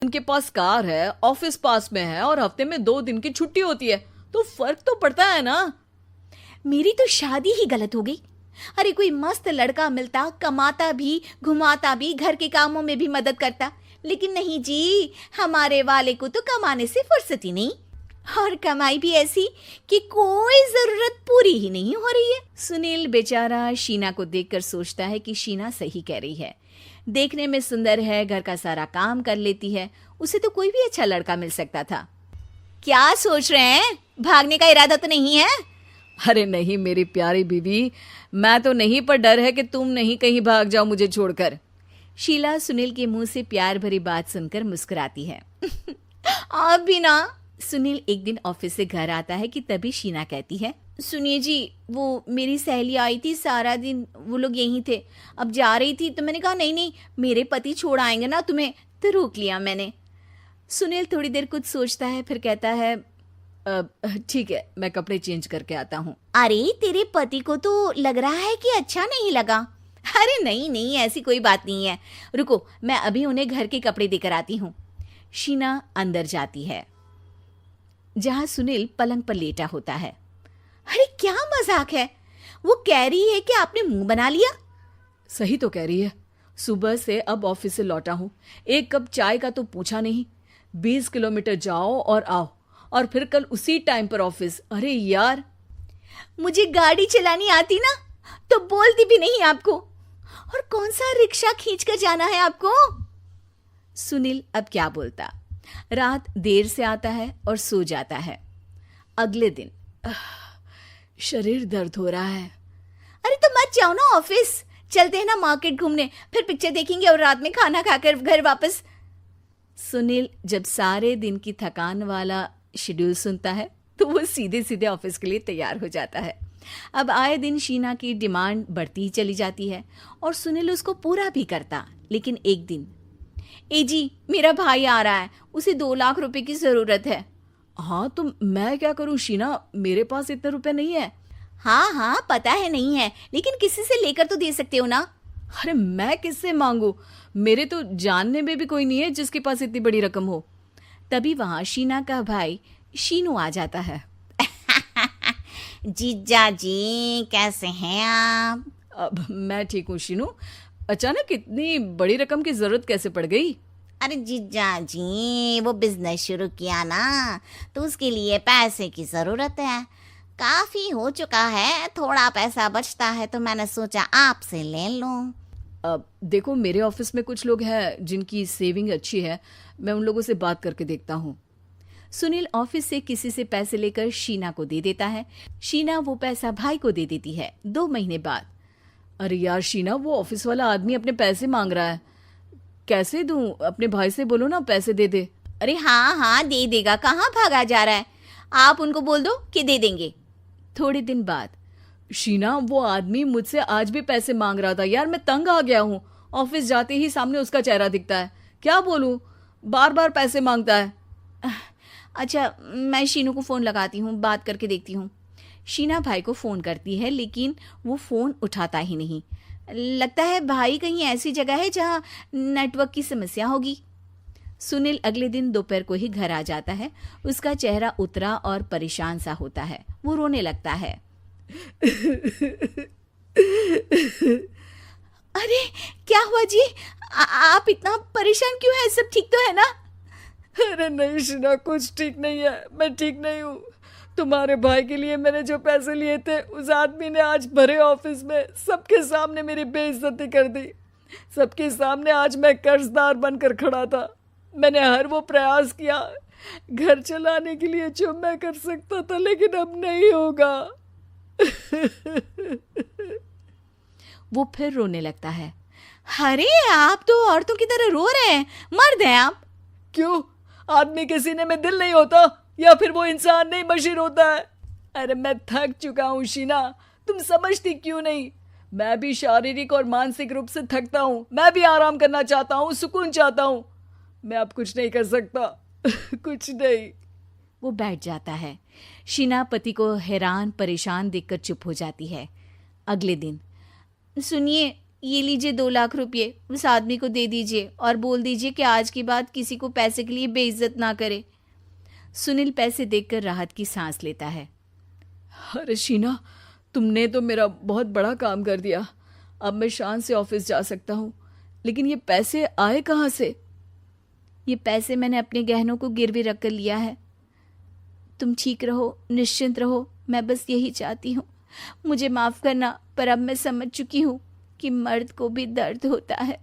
उनके पास कार है, ऑफिस पास में है और हफ्ते में 2 दिन की छुट्टी होती है, तो फर्क तो पड़ता है ना। मेरी तो शादी ही गलत हो गई। अरे कोई मस्त लड़का मिलता, कमाता भी, घुमाता भी, घर के कामों में भी मदद करता। लेकिन नहीं जी, हमारे वाले को तो कमाने से फुर्सत ही नहीं, और कमाई भी ऐसी कि कोई जरूरत पूरी ही नहीं हो रही है। सुनील बेचारा शीना को देखकर सोचता है कि शीना सही कह रही है। देखने में सुंदर है, घर का सारा काम कर लेती है, उसे तो कोई भी अच्छा लड़का मिल सकता था। क्या सोच रहे हैं? भागने का इरादा तो नहीं है? अरे नहीं मेरी प्यारी बीवी, मैं तो नहीं, पर डर है कि तुम नहीं कहीं भाग जाओ मुझे छोड़कर। शीला सुनील के मुंह से प्यार भरी बात सुनकर मुस्कुराती है। आप भी ना। सुनील एक दिन ऑफिस से घर आता है कि तभी शीना कहती है, सुनिए जी, वो मेरी सहेली आई थी, सारा दिन वो लोग यहीं थे। अब जा रही थी तो मैंने कहा नहीं नहीं, मेरे पति छोड़ आएंगे ना तुम्हें, तो रोक लिया मैंने। सुनील थोड़ी देर कुछ सोचता है, फिर कहता है, ठीक है, मैं कपड़े चेंज करके आता हूँ। अरे तेरे पति को तो लग रहा है कि अच्छा नहीं लगा। अरे नहीं नहीं, ऐसी कोई बात नहीं है, रुको मैं अभी उन्हें घर के कपड़े देकर आती हूँ। शीना अंदर जाती है जहां सुनील पलंग पर लेटा होता है। अरे क्या मजाक है, वो कह रही है कि आपने मुंह बना लिया। सही तो कह रही है, सुबह से अब ऑफिस से लौटा हूँ, एक कप चाय का तो पूछा नहीं। 20 किलोमीटर जाओ और आओ, और फिर कल उसी टाइम पर ऑफिस। अरे यार, मुझे गाड़ी चलानी आती ना तो बोलती भी नहीं आपको। और कौन सा रिक्शा खींच कर जाना है आपको? सुनील अब क्या बोलता। रात देर से आता है और सो जाता है। अगले दिन शरीर दर्द हो रहा है। अरे तो मत जाओ ना ऑफिस, चलते हैं ना मार्केट घूमने, फिर पिक्चर देखेंगे और रात में खाना खाकर घर वापस। सुनील जब सारे दिन की थकान वाला शेड्यूल सुनता है तो वो सीधे सीधे ऑफिस के लिए तैयार हो जाता है। अब आए दिन शीना की डिमांड बढ़ती ही चली जाती है और सुनील उसको पूरा भी करता। लेकिन एक दिन, ए जी, मेरा भाई आ रहा है, उसे 2 लाख रुपए की जरूरत है। हाँ तो मैं क्या करूं शीना, मेरे पास इतने रुपए नहीं है। हाँ हाँ पता है नहीं है, लेकिन किसी से लेकर तो दे सकते हो ना। अरे मैं किससे मांगू, मेरे तो जानने में भी कोई नहीं है जिसके पास इतनी बड़ी रकम हो। तभी वहां शीना का भाई शीनू आ जाता है। जीजा जी कैसे हैं आप? अब मैं ठीक हूँ शीनू, अचानक इतनी बड़ी रकम की जरूरत कैसे पड़ गई? अरे जीजा जी, वो बिजनेस शुरू किया ना, तो उसके लिए पैसे की जरूरत है। काफी हो चुका है, थोड़ा पैसा बचता है तो मैंने सोचा आपसे ले लूं। अब देखो, मेरे ऑफिस में कुछ लोग हैं जिनकी सेविंग अच्छी है, मैं उन लोगों से बात करके देखता हूँ। सुनील ऑफिस से किसी से पैसे लेकर शीना को दे देता है। शीना वो पैसा भाई को दे देती है। 2 महीने बाद, अरे यार शीना, वो ऑफिस वाला आदमी अपने पैसे मांग रहा है, कैसे दूं? अपने भाई से बोलो ना पैसे दे दे। अरे हाँ हाँ दे देगा, कहाँ भागा जा रहा है, आप उनको बोल दो कि दे देंगे। थोड़े दिन बाद, शीना वो आदमी मुझसे आज भी पैसे मांग रहा था यार, मैं तंग आ गया हूँ। ऑफिस जाते ही सामने उसका चेहरा दिखता है, क्या बोलूं, बार बार पैसे मांगता है। अच्छा मैं शीनू को फ़ोन लगाती हूँ, बात करके देखती हूँ। शीना भाई को फ़ोन करती है लेकिन वो फ़ोन उठाता ही नहीं। लगता है भाई कहीं ऐसी जगह है जहाँ नेटवर्क की समस्या होगी। सुनील अगले दिन दोपहर को ही घर आ जाता है। उसका चेहरा उतरा और परेशान सा होता है। वो रोने लगता है। अरे क्या हुआ जी, आप इतना परेशान क्यों हैं? सब ठीक तो है ना? अरे नहीं शीना, कुछ ठीक नहीं है, मैं ठीक नहीं हूँ। तुम्हारे भाई के लिए मैंने जो पैसे लिए थे, उस आदमी ने आज भरे ऑफिस में सबके सामने मेरी बेइज्जती कर दी। सबके सामने आज मैं कर्जदार बनकर खड़ा था। मैंने हर वो प्रयास किया घर चलाने के लिए जो मैं कर सकता था, लेकिन अब नहीं होगा। वो फिर रोने लगता है। अरे आप तो औरतों की तरह रो रहे हैं, मर्द हैं आप। क्यों, आदमी के सीने में दिल नहीं होता, या फिर वो इंसान नहीं मशीन होता है? अरे मैं थक चुका हूँ शीना, तुम समझती क्यों नहीं? मैं भी शारीरिक और मानसिक रूप से थकता हूँ, मैं भी आराम करना चाहता हूँ, सुकून चाहता हूँ। मैं अब कुछ नहीं कर सकता। कुछ नहीं। वो बैठ जाता है। शीना पति को हैरान परेशान देखकर चुप हो जाती है। अगले दिन, सुनिए, ये लीजिए 2 लाख रुपये, उस आदमी को दे दीजिए और बोल दीजिए कि आज के बाद किसी को पैसे के लिए बेइज्जत ना करे। सुनील पैसे देखकर राहत की सांस लेता है। अरे शीना, तुमने तो मेरा बहुत बड़ा काम कर दिया। अब मैं शान से ऑफिस जा सकता हूँ, लेकिन ये पैसे आए कहाँ से? ये पैसे मैंने अपने गहनों को गिरवी रख कर लिया है। तुम ठीक रहो, निश्चिंत रहो, मैं बस यही चाहती हूँ। मुझे माफ़ करना, पर अब मैं समझ चुकी हूँ कि मर्द को भी दर्द होता है।